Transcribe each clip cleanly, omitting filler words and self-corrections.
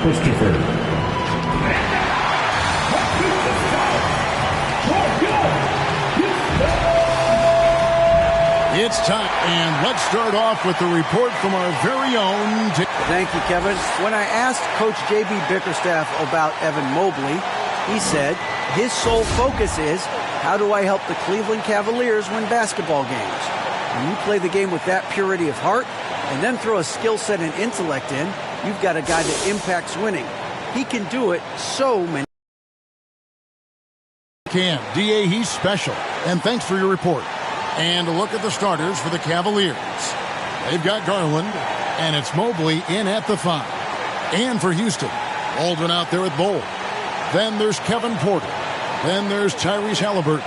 Christopher. It's time, and let's start off with the report from our very own. Thank you, Kevin. When I asked Coach J.B. Bickerstaff about Evan Mobley, he said his sole focus is, how do I help the Cleveland Cavaliers win basketball games? When you play the game with that purity of heart and then throw a skill set and intellect in, you've got a guy that impacts winning. He can do it so many. D.A., he's special. And thanks for your report. And a look at the starters for the Cavaliers. They've got Garland, and it's Mobley in at the 5. And for Houston, Baldwin out there with Bowl. Then there's Kevin Porter. Then there's Tyrese Halliburton.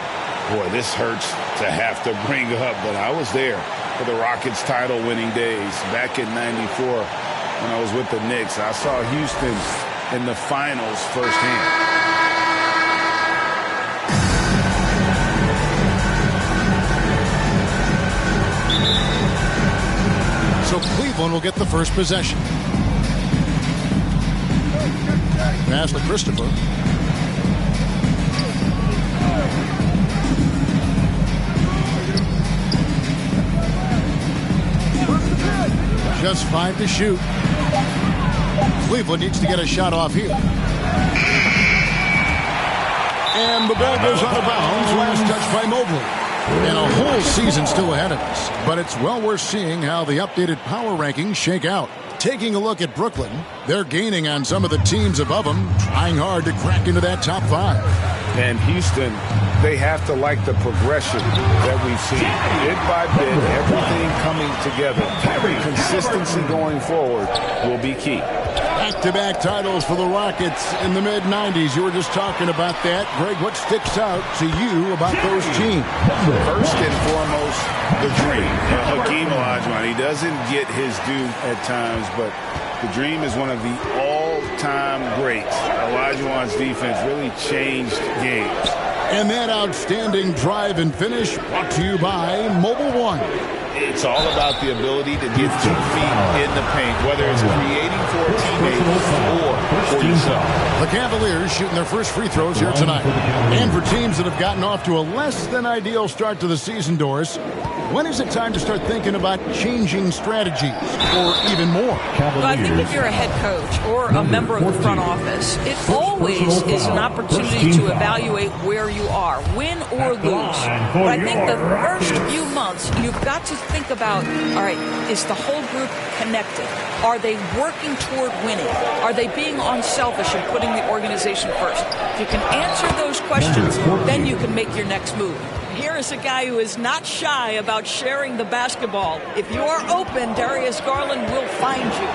Boy, this hurts to have to bring up, but I was there for the Rockets title-winning days back in '94 when I was with the Knicks. I saw Houston in the finals firsthand. So Cleveland will get the first possession. Pass to Christopher. Just 5 to shoot. Cleveland needs to get a shot off here. And the ball goes out of bounds. Last touch by Mobley. And a whole season still ahead of us. But it's well worth seeing how the updated power rankings shake out. Taking a look at Brooklyn, they're gaining on some of the teams above them, trying hard to crack into that top 5. And Houston, they have to like the progression that we've seen. Bit by bit, everything coming together. Consistency going forward will be key. Back-to-back titles for the Rockets in the mid-'90s. You were just talking about that. Greg, what sticks out to you about those teams? First and foremost, the dream. Hakeem Olajuwon, he doesn't get his due at times, but the dream is one of the all-time greats. Olajuwon's defense really changed games. And that outstanding drive and finish brought to you by Mobile One. It's all about the ability to get 2 feet in the paint, whether it's creating for a teammate or for yourself. The Cavaliers shooting their first free throws here tonight. And for teams that have gotten off to a less than ideal start to the season, Doris, when is it time to start thinking about changing strategies or even more? Well, I think if you're a head coach or a member of the front office, it always is an opportunity to evaluate where you are, win or lose. But I think the first few months, you've got to think about, all right, is the whole group connected? Are they working toward winning? Are they being unselfish and putting the organization first? If you can answer those questions, then you can make your next move. Here is a guy who is not shy about sharing the basketball. If you are open, Darius Garland will find you.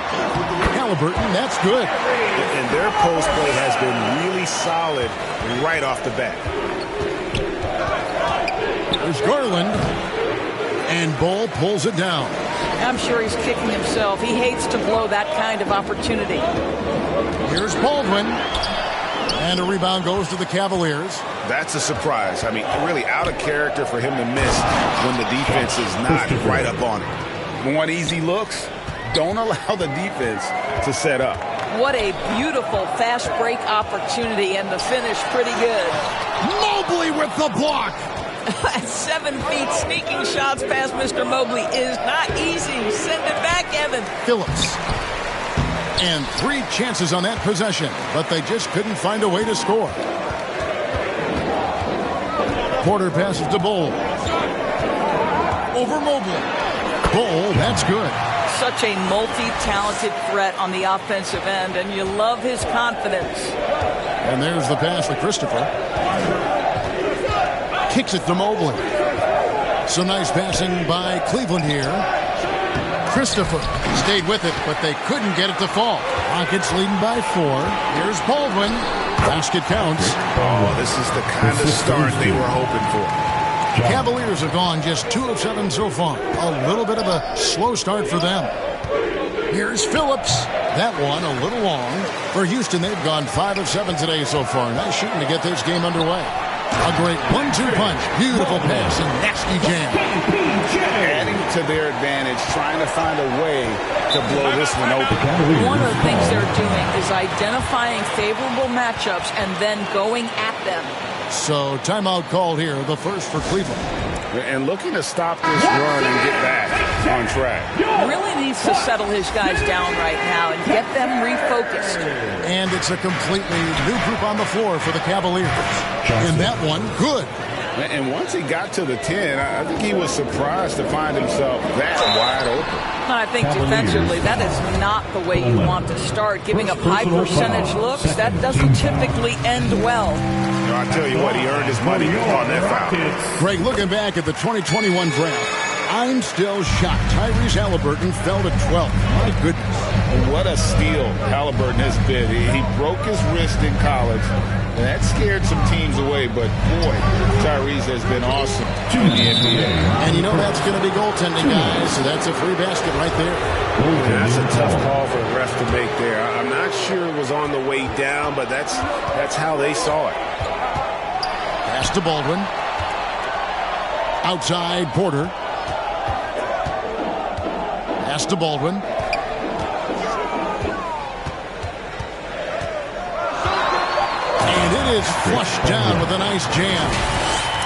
Halliburton, that's good. And their post play has been really solid right off the bat. There's Garland. And Ball pulls it down. I'm sure he's kicking himself. He hates to blow that kind of opportunity. Here's Baldwin. And a rebound goes to the Cavaliers. That's a surprise. I mean, really out of character for him to miss when the defense is not right up on it. Want easy looks? Don't allow the defense to set up. What a beautiful fast break opportunity, and the finish pretty good. Mobley with the block. At 7 feet, sneaking shots past Mr. Mobley is not easy. Send it back, Evan. Phillips. And 3 chances on that possession, but they just couldn't find a way to score. Porter passes to Bowl. Over Mobley. Bowl, that's good. Such a multi-talented threat on the offensive end, and you love his confidence. And there's the pass to Christopher. Kicks it to Mobley. So nice passing by Cleveland here. Christopher stayed with it, but they couldn't get it to fall. Rockets leading by 4. Here's Baldwin. Basket counts. Oh, this is the kind of start they were hoping for. Cavaliers have gone just 2 of 7 so far. A little bit of a slow start for them. Here's Phillips. That one a little long. For Houston, they've gone 5 of 7 today so far. Nice shooting to get this game underway. A great 1-2 punch. Beautiful pass and nasty jam. Adding to their advantage, trying to find a way to blow this one open. One of the things they're doing is identifying favorable matchups and then going at them. So timeout called here, the first for Cleveland. And looking to stop this run and get back on track. Really needs to settle his guys down right now and get them refocused. And it's a completely new group on the floor for the Cavaliers. In that one, good. And once he got to the 10, I think he was surprised to find himself that wide open. I think defensively, that is not the way you want to start. Giving up high percentage looks, that doesn't typically end well. I'll tell you what, he earned his money on that foul. Greg, looking back at the 2021 draft, I'm still shocked. Tyrese Halliburton fell to 12. My goodness. What a steal Halliburton has been. He broke his wrist in college, and that scared some teams away. But, boy, Tyrese has been awesome in the NBA. And you know that's going to be goaltending, guys, so that's a free basket right there. That's a tough call for the ref to make there. I'm not sure it was on the way down, but that's how they saw it. Pass to Baldwin. Outside, Porter. Pass to Baldwin. And it is flushed down with a nice jam.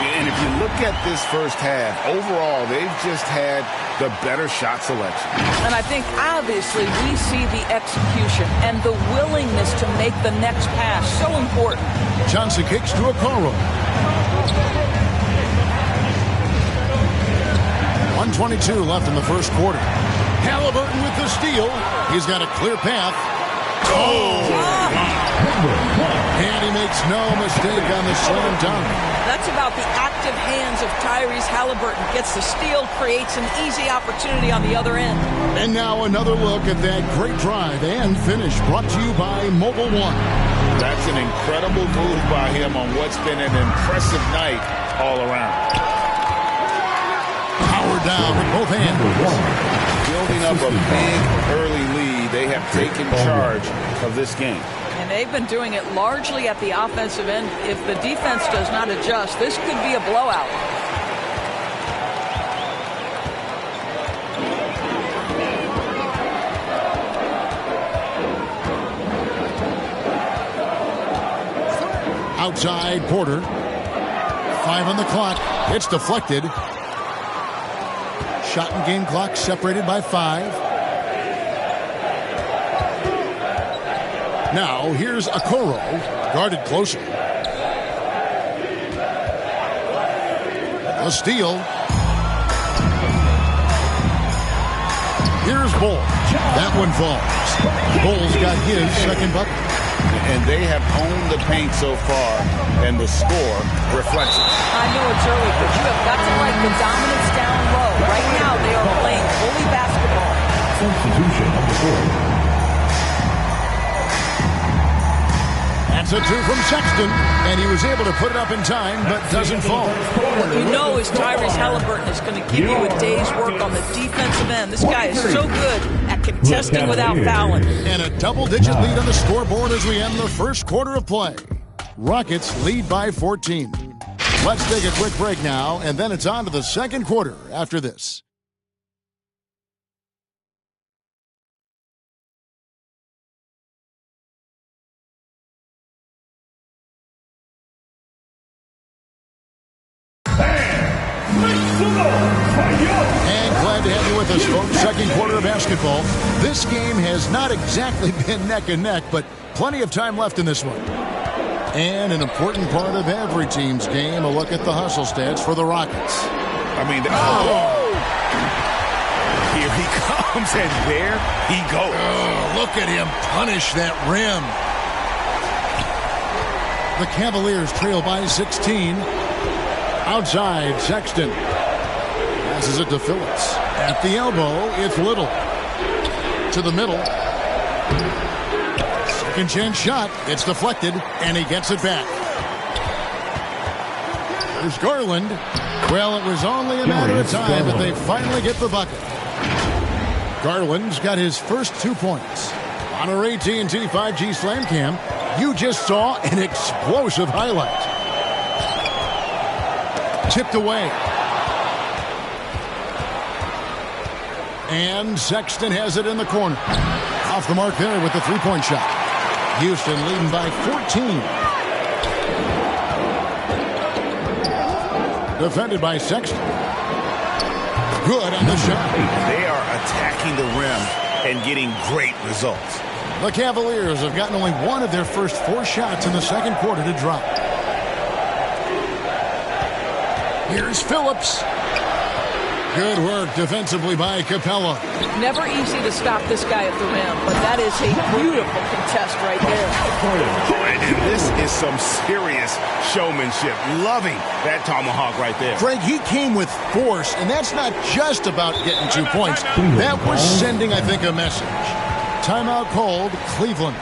And if you look at this first half, overall, they've just had the better shot selection. And I think, obviously, we see the execution and the willingness to make the next pass so important. Johnson kicks to Okoro. 1:22 left in the first quarter. Halliburton with the steal. He's got a clear path. And he makes no mistake on the slam dunk. That's about the active hands of Tyrese Halliburton. Gets the steal, creates an easy opportunity on the other end. And now another look at that great drive and finish brought to you by Mobile One. That's an incredible move by him on what's been an impressive night all around. Power down with both hands. Building up a big early lead, they have taken charge of this game. And they've been doing it largely at the offensive end. If the defense does not adjust, this could be a blowout. Outside, Porter. 5 on the clock. It's deflected. Shot and game clock separated by 5. Now, here's Okoro, guarded closer. A steal. Here's Bull. That one falls. Bull's got his second bucket. And they have owned the paint so far, and the score reflects it. I know it's early, but you have got to like the dominance down low. Right now, they are playing bully basketball. Substitution on the court. That's a 2 from Sexton, and he was able to put it up in time, but doesn't fall. What you know is Tyrese Halliburton is going to give you a day's work on the defensive end. This guy is so good at contesting without fouling. And a double-digit lead on the scoreboard as we end the first quarter of play. Rockets lead by 14. Let's take a quick break now, and then it's on to the second quarter after this. And glad to have you with us, folks. Second quarter of basketball. This game has not exactly been neck and neck, but plenty of time left in this one. And an important part of every team's game, a look at the hustle stats for the Rockets. I mean, here he comes, and there he goes. Oh, look at him punish that rim. The Cavaliers trail by 16. Outside, Sexton. Passes it to Phillips. At the elbow, it's Little. To the middle. Second chance shot. It's deflected, and he gets it back. There's Garland. Well, it was only a matter of time, but they finally get the bucket. Garland's got his first 2 points. On our AT&T 5G Slam Cam, you just saw an explosive highlight. Tipped away. And Sexton has it in the corner. Off the mark there with the three-point shot. Houston leading by 14. Defended by Sexton. Good on the shot. They are attacking the rim and getting great results. The Cavaliers have gotten only one of their first 4 shots in the second quarter to drop. Here's Phillips. Good work defensively by Capella. Never easy to stop this guy at the rim, but that is a beautiful contest right there. And this is some serious showmanship. Loving that tomahawk right there. Greg, he came with force, and that's not just about getting 2 points. That was sending, I think, a message. Timeout called, Cleveland.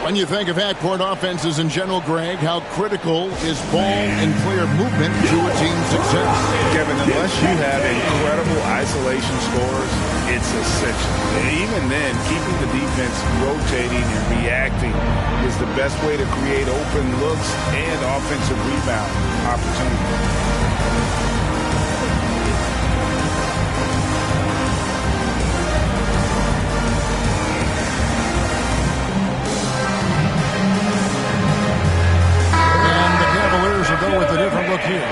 When you think of half-court offenses in general, Greg, how critical is ball and player movement to a team's success? Kevin, unless you have incredible isolation scores, it's essential. And even then, keeping the defense rotating and reacting is the best way to create open looks and offensive rebound opportunities. Go with a different look here.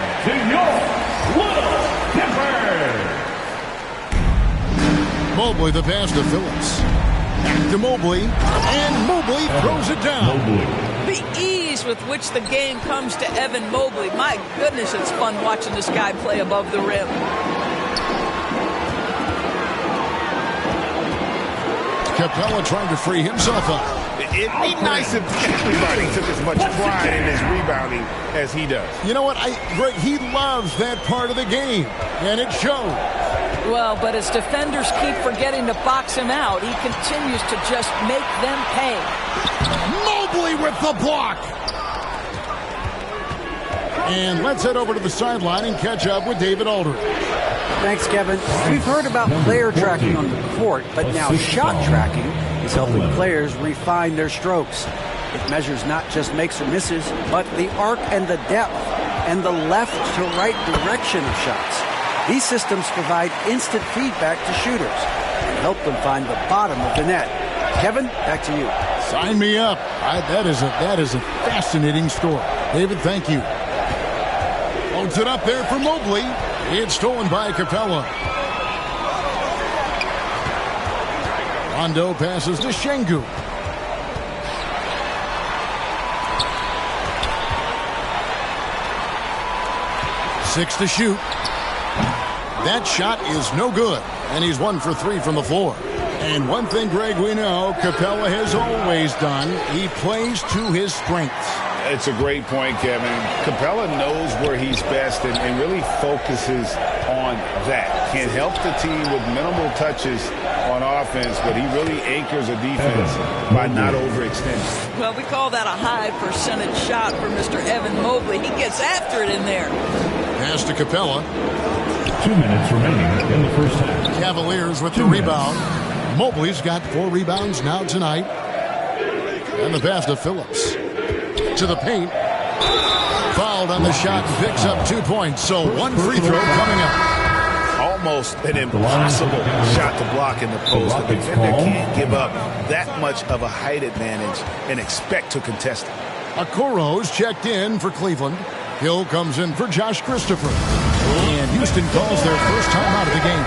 Mobley, the pass to Phillips. Back to Mobley, and Mobley throws it down. The ease with which the game comes to Evan Mobley. My goodness, it's fun watching this guy play above the rim. Capella trying to free himself up. It'd be nice if everybody took as much pride in his rebounding as he does. You know what? Greg, he loves that part of the game, and it shows. Well, but as defenders keep forgetting to box him out, he continues to just make them pay. Mobley with the block. And let's head over to the sideline and catch up with David Aldridge. Thanks, Kevin. We've heard about player tracking on the court, but now shot tracking is helping players refine their strokes. It measures not just makes or misses, but the arc and the depth and the left to right direction of shots. These systems provide instant feedback to shooters and help them find the bottom of the net. Kevin, back to you. Sign me up. That is a fascinating story. David, thank you. Loads it up there for Mobley. It's stolen by Capella. Rondo passes to Şengün. Six to shoot. That shot is no good, and he's 1 for 3 from the floor. And one thing, Greg, we know Capella has always done, he plays to his strengths. It's a great point, Kevin. Capella knows where he's best and really focuses on that. Can help the team with minimal touches on offense, but he really anchors a defense by not overextending. Well, we call that a high percentage shot for Mr. Evan Mobley. He gets after it in there. Pass to Capella. 2 minutes remaining in the first half. Cavaliers with the rebound. Mobley's got 4 rebounds now tonight. And the pass to Phillips. To the paint. Fouled on the shot and picks up 2 points. So 1 free throw coming up. Almost an impossible shot to block in the post. The defender can't give up that much of a height advantage and expect to contest it. Okoro's checked in for Cleveland. Hill comes in for Josh Christopher. And Houston calls their first time out of the game.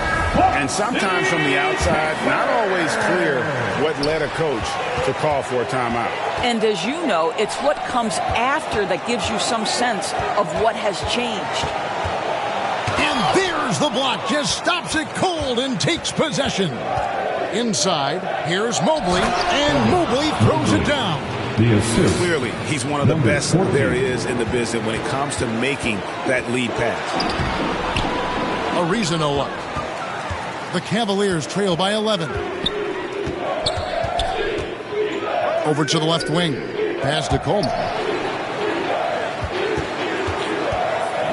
And sometimes from the outside, not always clear what led a coach to call for a timeout. And as you know, it's what comes after that gives you some sense of what has changed. And there's the block. Just stops it cold and takes possession. Inside, here's Mobley. And Mobley throws it down. The assist. Clearly, he's one of the best there is in the business when it comes to making that lead pass. A reason to look. The Cavaliers trail by 11. Over to the left wing. Pass to Coleman.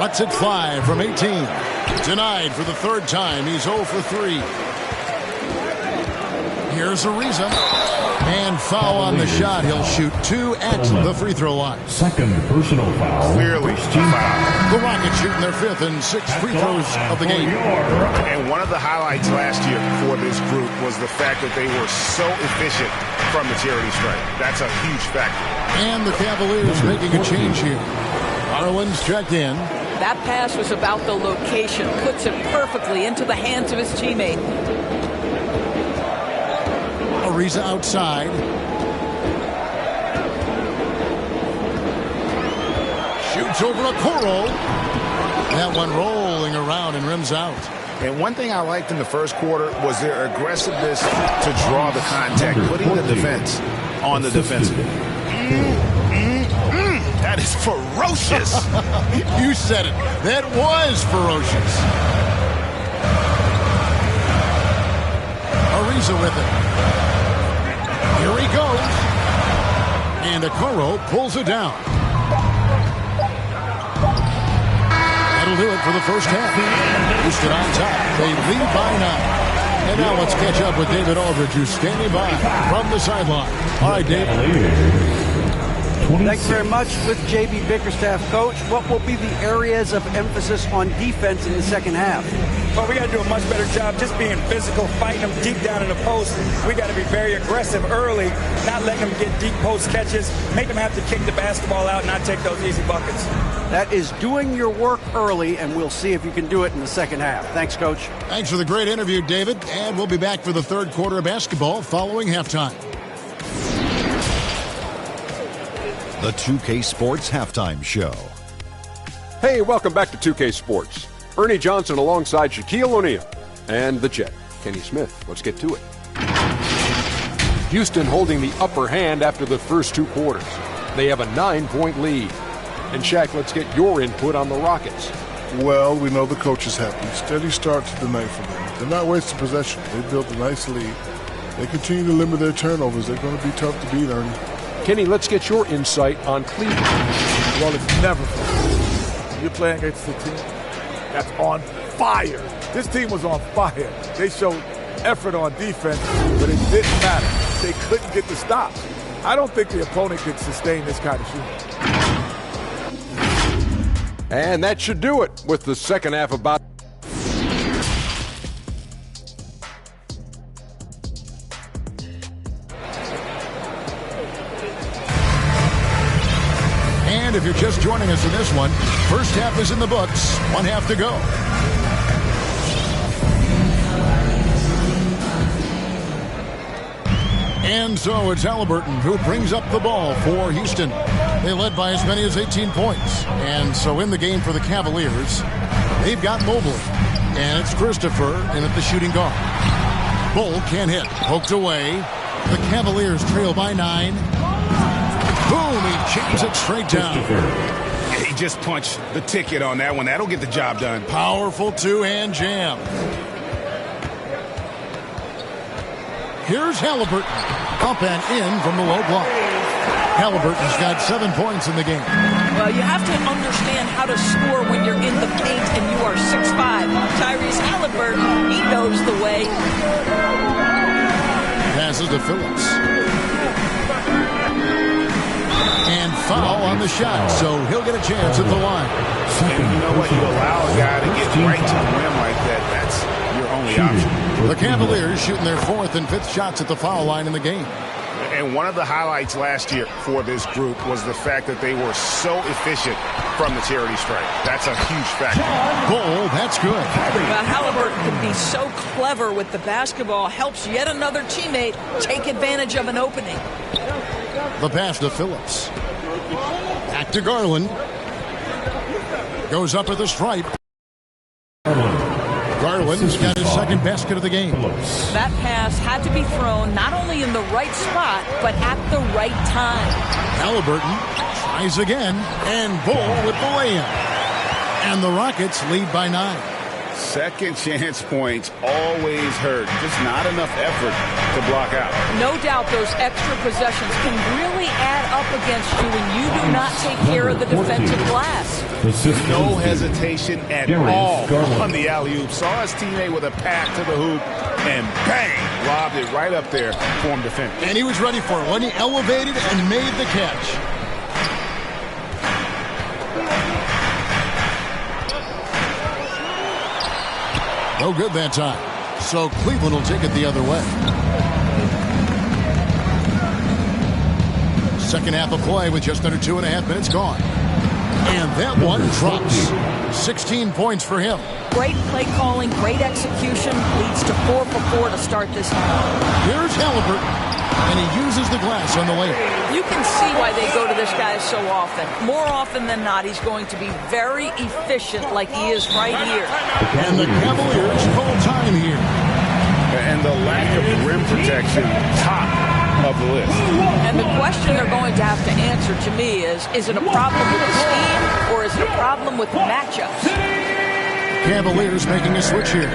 Lets it fly from 18. Denied for the third time. He's 0 for 3. Here's Ariza. And foul on the shot. He'll shoot 2 at the free throw line. Second personal foul. Clearly foul. The Rockets shooting their 5th and 6th free throws of the game. And one of the highlights last year for this group was the fact that they were so efficient from the charity stripe. That's a huge factor. And the Cavaliers making a change here. Garland's checked in. That pass was about the location. Puts it perfectly into the hands of his teammate. Ariza outside. Shoots over a Okoro. That one rolling around and rims out. And one thing I liked in the first quarter was their aggressiveness to draw the contact, putting the defense on the defensive. That is ferocious. You said it. That was ferocious. Ariza with it. Here he goes. And Okoro pulls it down. That'll do it for the first half. Houston on top. They lead by 9. And now let's catch up with David Aldridge, who's standing by from the sideline. All right, Dave. Thanks very much. With J.B. Bickerstaff, Coach, what will be the areas of emphasis on defense in the second half? Well, we got to do a much better job just being physical, fighting them deep down in the post. We got to be very aggressive early, not letting them get deep post catches, make them have to kick the basketball out, not take those easy buckets. That is doing your work early, and we'll see if you can do it in the second half. Thanks, Coach. Thanks for the great interview, David. And we'll be back for the third quarter of basketball following halftime. The 2K Sports Halftime Show. Hey, welcome back to 2K Sports. Ernie Johnson alongside Shaquille O'Neal and the Jet, Kenny Smith. Let's get to it. Houston holding the upper hand after the first 2 quarters. They have a 9-point lead. And Shaq, let's get your input on the Rockets. Well, we know the coach is happy. Steady start to the night for them. They're not wasting possession. They built a nice lead. They continue to limit their turnovers. They're going to be tough to beat, Ernie. Kenny, let's get your insight on Cleveland. Well, it's never fun. You're playing against a team that's on fire. This team was on fire. They showed effort on defense, but it didn't matter. They couldn't get the stops. I don't think the opponent could sustain this kind of shooting. And that should do it with the second half about. And if you're just joining us in this one, first half is in the books. 1 half to go. And so it's Halliburton who brings up the ball for Houston. They led by as many as 18 points. And so in the game for the Cavaliers, they've got Mobley. And it's Christopher in at the shooting guard. Bull can't hit. Poked away. The Cavaliers trail by 9. Boom, he chips it straight down. Yeah, he just punched the ticket on that one. That'll get the job done. Powerful two-hand jam. Here's Halliburton. Up and in from the low block. Halliburton's got 7 points in the game. Well, you have to understand how to score when you're in the paint and you are 6'5". Tyrese Halliburton, he knows the way. Passes to Phillips. And foul on the shot, so he'll get a chance at the line. And you know what? You allow a guy to get right to the rim like that. That's your only option. The Cavaliers shooting their 4th and 5th shots at the foul line in the game. And one of the highlights last year for this group was the fact that they were so efficient from the charity stripe. That's a huge factor. Bull, that's good. Well, Halliburton can be so clever with the basketball, helps yet another teammate take advantage of an opening. The pass to Phillips. Back to Garland. Goes up at the stripe. Garland's got his second basket of the game. That pass had to be thrown not only in the right spot, but at the right time. Halliburton tries again, and Bull with the lay-in. And the Rockets lead by 9. Second chance points always hurt. Just not enough effort to block out. No doubt those extra possessions can really add up against you when you do not take care of the defensive glass. No hesitation at all on the alley-oop. Saw his teammate with a pass to the hoop, and bang, lobbed it right up there for him to finish. And he was ready for it when he elevated and made the catch. No good that time. So Cleveland will take it the other way. Second half of play with just under 2.5 minutes gone. And that one drops. 16 points for him. Great play calling, great execution, leads to 4 for 4 to start this half. Here's Halliburton, and he uses the glass on the layup. You can see why they go to this guy so often. More often than not, he's going to be very efficient like he is right here. And the Cavaliers call time here. And the lack of rim protection, top of the list. And the question they're going to have to answer to me is it a problem with the scheme or is it a problem with the matchups? Cavaliers making a switch here.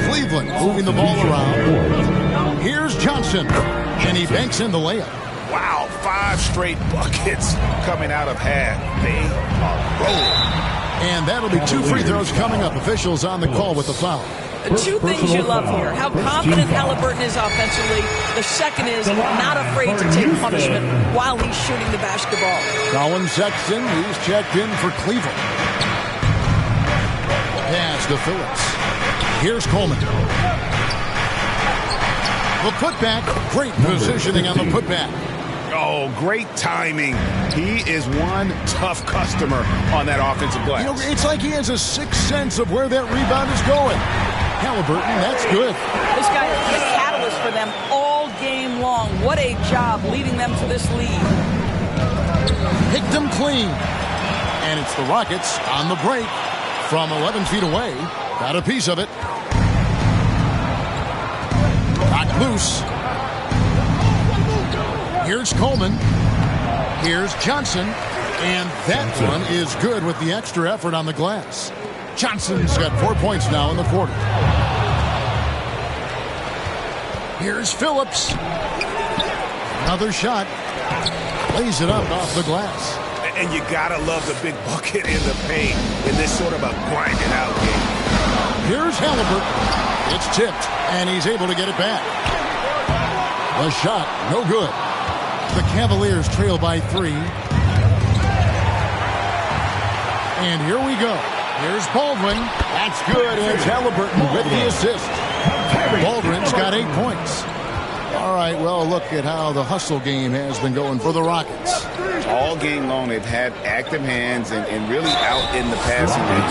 Cleveland moving the ball around. Here's Johnson, and he banks in the layup. Wow, 5 straight buckets coming out of half. They are rolling. And that'll be 2 free throws coming up. Officials on the call with the foul. Two things you love here. How confident Halliburton is offensively. The second is not afraid to take punishment while he's shooting the basketball. Colin Sexton, he's checked in for Cleveland. Pass to Phillips. Here's Coleman. The putback. Great positioning on the putback. Oh, great timing. He is one tough customer on that offensive glass. You know, it's like he has a sixth sense of where that rebound is going. Halliburton, that's good. This guy is the catalyst for them all game long. What a job leading them to this lead. Picked them clean. And it's the Rockets on the break from 11 feet away. Got a piece of it. Knocked loose. Here's Coleman. Here's Johnson. And that one is good with the extra effort on the glass. Johnson's got 4 points now in the quarter. Here's Phillips. Another shot. Lays it up off the glass. And you gotta love the big bucket in the paint in this sort of a grind-it-out game. Here's Halliburton. It's tipped, and he's able to get it back. The shot, no good. The Cavaliers trail by 3. And here we go. Here's Baldwin. That's good. It's Halliburton with the assist. Baldwin's got 8 points. All right, well, look at how the hustle game has been going for the Rockets. All game long, they've had active hands and really out in the passing game.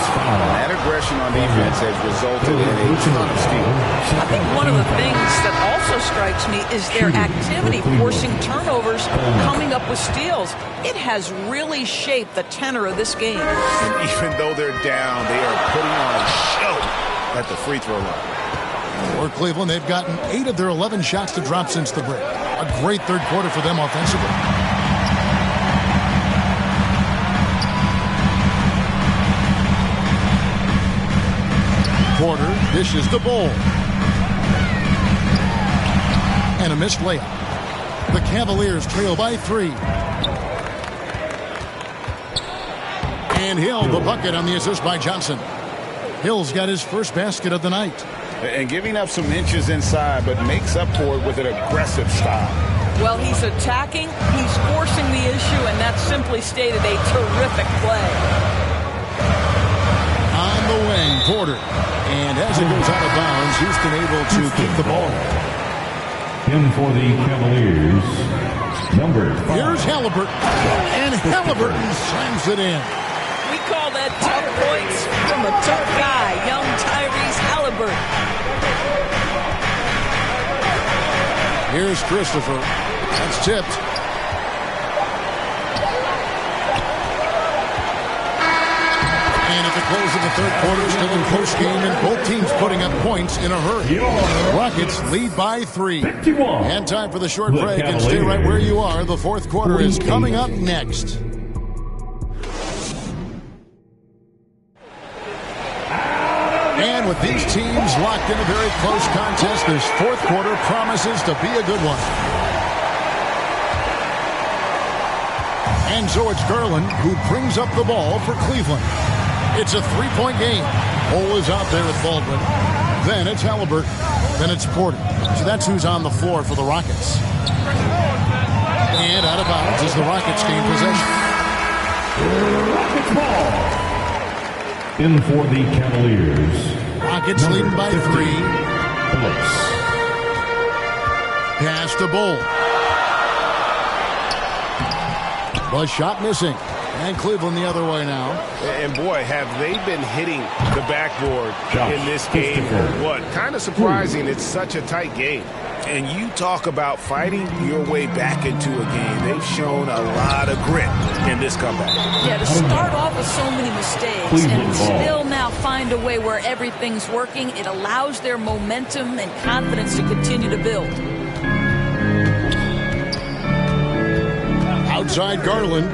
That aggression on defense has resulted in a ton of steals. I think one of the things that also strikes me is their activity, forcing turnovers, coming up with steals. It has really shaped the tenor of this game. And even though they're down, they are putting on a show at the free throw line. For Cleveland, they've gotten 8 of their 11 shots to drop since the break. A great third quarter for them offensively. Porter dishes the ball. And a missed layup. The Cavaliers trail by 3. And Hill, the bucket on the assist by Johnson. Hill's got his first basket of the night. And giving up some inches inside, but makes up for it with an aggressive style. Well, he's attacking, he's forcing the issue, and that's simply stated a terrific play. On the wing, Porter. And as it goes out of bounds, Houston able to keep the ball. In for the Cavaliers, number 5. Here's Halliburton. And Halliburton slams it in. We call that tough points from a tough guy, young Tyrese Halliburton. Here's Christopher. That's tipped. And at the close of the third quarter, still in close game, and both teams putting up points in a hurry. Rockets lead by 3. 51. And time for the short break, and stay right where you are. The fourth quarter is coming up next. And with these teams locked in a very close contest, this fourth quarter promises to be a good one. And so it's Garland who brings up the ball for Cleveland. It's a three-point game. Cole is out there with Baldwin. Then it's Halliburton. Then it's Porter. So that's who's on the floor for the Rockets. And out of bounds as the Rockets gain possession. Rockets ball. In for the Cavaliers. Rockets leading by 3. Phillips. Pass to Bull. The shot missing. And Cleveland the other way now. And boy, have they been hitting the backboard in this game. What? Kind of surprising. It's such a tight game. And you talk about fighting your way back into a game. They've shown a lot of grit in this comeback. Yeah, to start off with so many mistakes and still now find a way where everything's working, it allows their momentum and confidence to continue to build. Outside Garland.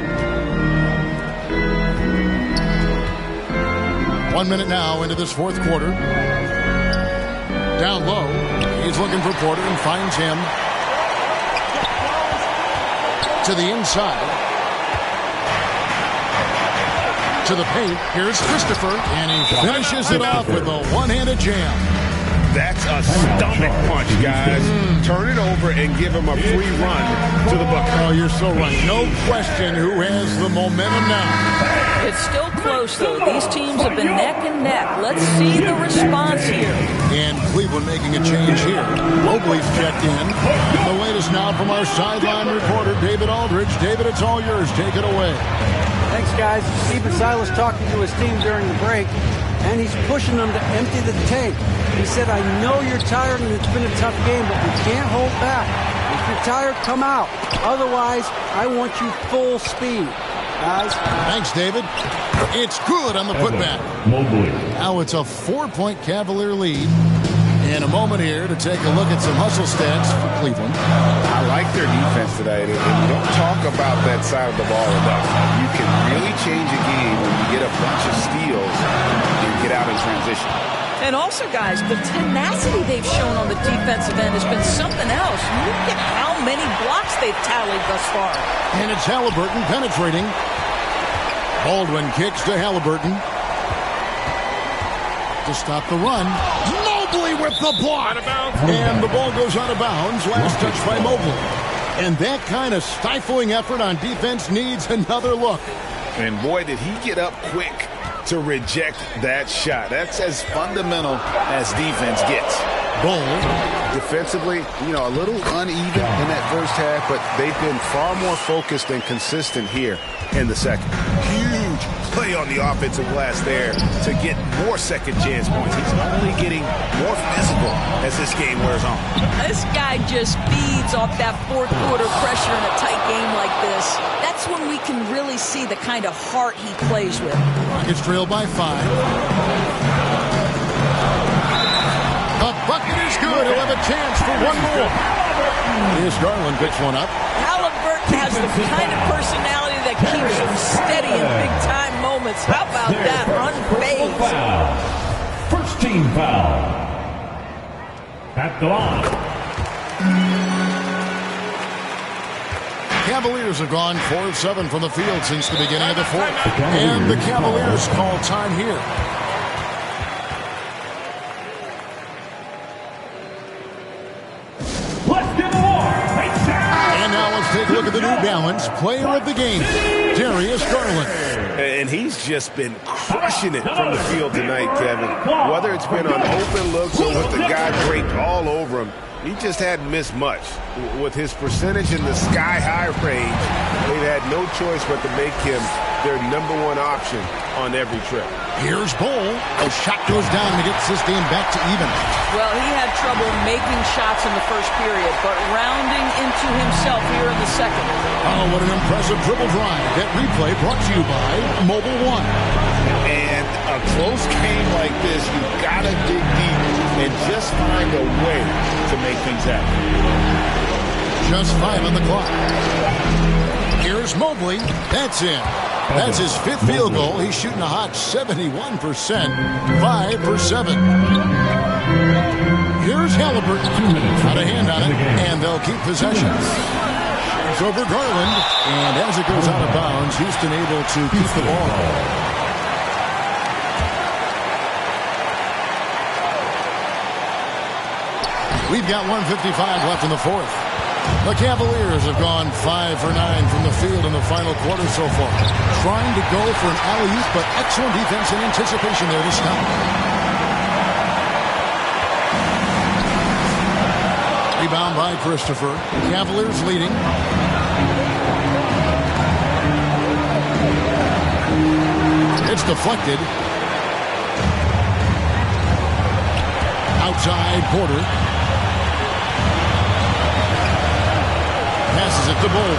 1 minute now into this fourth quarter. Down low. He's looking for Porter and finds him. To the inside. To the paint. Here's Christopher. And he finishes it off with a one-handed jam. That's a stomach punch, guys. Turn it over and give him a free run to the bucket. Oh, you're so right. No question who has the momentum now. It's still close, though. These teams have been neck and neck. Let's see the response here. And Cleveland making a change here. Mobley's checked in. The latest now from our sideline reporter, David Aldridge. David, it's all yours. Take it away. Thanks, guys. Stephen Silas talking to his team during the break, and he's pushing them to empty the tank. He said, I know you're tired and it's been a tough game, but we can't hold back. If you're tired, come out. Otherwise, I want you full speed. Guys. Thanks, David. It's good on the putback. Mobley. Now it's a 4-point Cavalier lead. In a moment here to take a look at some hustle stats for Cleveland. I like their defense today. And you don't talk about that side of the ball enough. You can really change a game when you get a bunch of steals and get out in transition. And also, guys, the tenacity they've shown on the defensive end has been something else. Look at how many blocks they've tallied thus far. And it's Halliburton penetrating. Baldwin kicks to Halliburton. To stop the run. Mobley with the block. And the ball goes out of bounds. Last touch by Mobley. And that kind of stifling effort on defense needs another look. And boy, did he get up quick to reject that shot. That's as fundamental as defense gets. Bull. Defensively, a little uneven in that first half, but they've been far more focused and consistent here in the second. Huge play on the offensive glass there to get more second chance points. He's only getting more physical as this game wears on. This guy just feeds off that fourth quarter pressure in a tight game like this. That's when we can really see the kind of heart he plays with. Rockets trail by 5. A bucket is good. He'll have a chance for one more. Here's Garland, picks one up. Halliburton has the kind of personality that keeps him steady in big-time moments. How about that? Unfazed. First team foul. At the line. Cavaliers have gone 4 of 7 from the field since the beginning of the fourth. And the Cavaliers call time here. And now let's take a look at the New Balance player of the game, Darius Garland. And he's just been crushing it from the field tonight, Kevin. Whether it's been on open looks or with the guy draped all over him, he just hadn't missed much. With his percentage in the sky-high range, they've had no choice but to make him their #1 option on every trip. Here's Bull. A shot goes down and gets this game back to even. Well, he had trouble making shots in the first period, but rounding into himself here in the second. Oh, what an impressive dribble drive. That replay brought to you by Mobile One. And a close game like this, you've got to dig deep and just find a way to make things happen. Just 5 on the clock. Here's Mobley. That's in. That's his 5th field goal. He's shooting a hot 71%, 5 for 7. Here's Halliburton. Got a hand on it, and they'll keep possession. It's over Garland, and as it goes out of bounds, Houston able to keep the ball. We've got 1:55 left in the 4th. The Cavaliers have gone 5 for 9 from the field in the final quarter so far. Trying to go for an alley-oop, but excellent defense and anticipation there to stop. Rebound by Christopher. Cavaliers leading. It's deflected. Outside Porter. Passes it to Bull.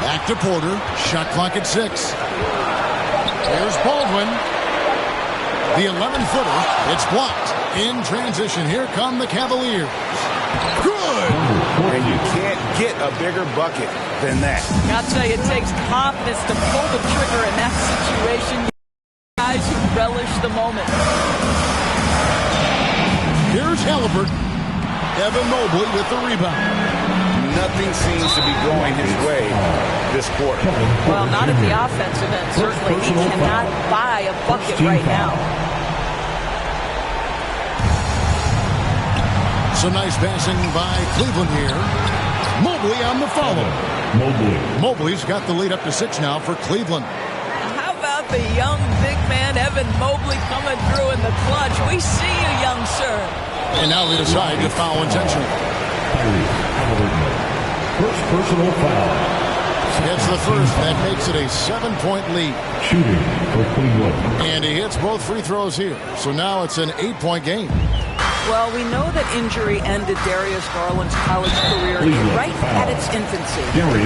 Back to Porter. Shot clock at 6. Here's Baldwin. The 11-footer. It's blocked. In transition, here come the Cavaliers. Good! And you can't get a bigger bucket than that. I'll tell you, it takes confidence to pull the trigger in that situation. Guys who relish the moment. Here's Halliburton. Evan Mobley with the rebound. Nothing seems to be going his way this quarter. Well, not at the offensive end, certainly. He cannot buy a bucket right now. Some nice passing by Cleveland here. Mobley on the follow. Mobley's got the lead up to 6 now for Cleveland. How about the young big man, Evan Mobley, coming through in the clutch? We see you, young sir. And now they decide to foul intentionally. First personal foul. It's the first. That makes it a 7-point lead. Shooting for Cleveland. And he hits both free throws here. So now it's an 8-point game. Well, we know that injury ended Darius Garland's college career right at its infancy.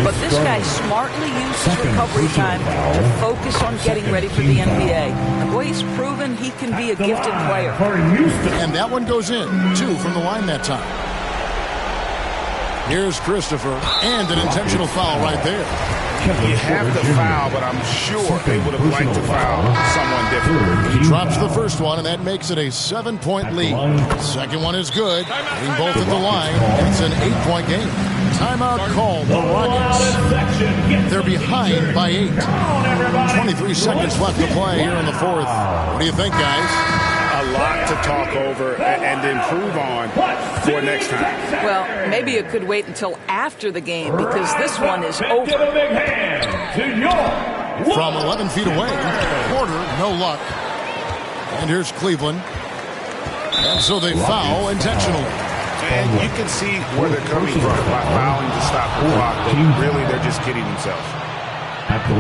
But this guy smartly used his recovery time to focus on getting ready for the NBA. And boy, he's proven he can be a gifted player. And that one goes in. 2 from the line that time. Here's Christopher. And an intentional foul right there. You have to foul, but I'm sure they would have liked to foul someone different. He drops the first one, and that makes it a 7-point lead. Second one is good. Getting both at the line, and it's an 8-point game. Timeout called the Rockets. They're behind by 8. 23 seconds left to play here in the 4th. What do you think, guys? A lot to talk over and improve on for next time. Well, maybe it could wait until after the game because this one is over. Give a big hand to York. From 11 feet away, Porter, no luck. And here's Cleveland. And so they foul intentionally. And you can see where they're coming from by fouling to stop the clock, but really they're just kidding themselves.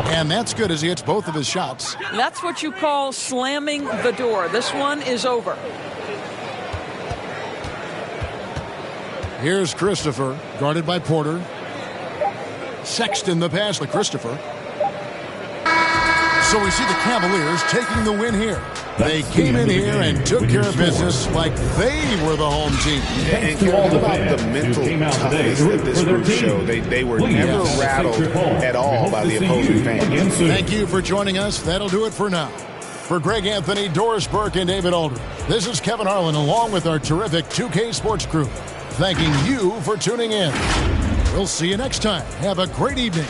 And that's good as he hits both of his shots. That's what you call slamming the door. This one is over. Here's Christopher, guarded by Porter. Sexton the pass to Christopher. So we see the Cavaliers taking the win here. They came in here and took care of business like they were the home team. And what about the mental toughness that this group showed? They were never rattled at all by the opposing fans. Thank you for joining us. That'll do it for now. For Greg Anthony, Doris Burke, and David Alder, this is Kevin Harlan along with our terrific 2K Sports crew, thanking you for tuning in. We'll see you next time. Have a great evening.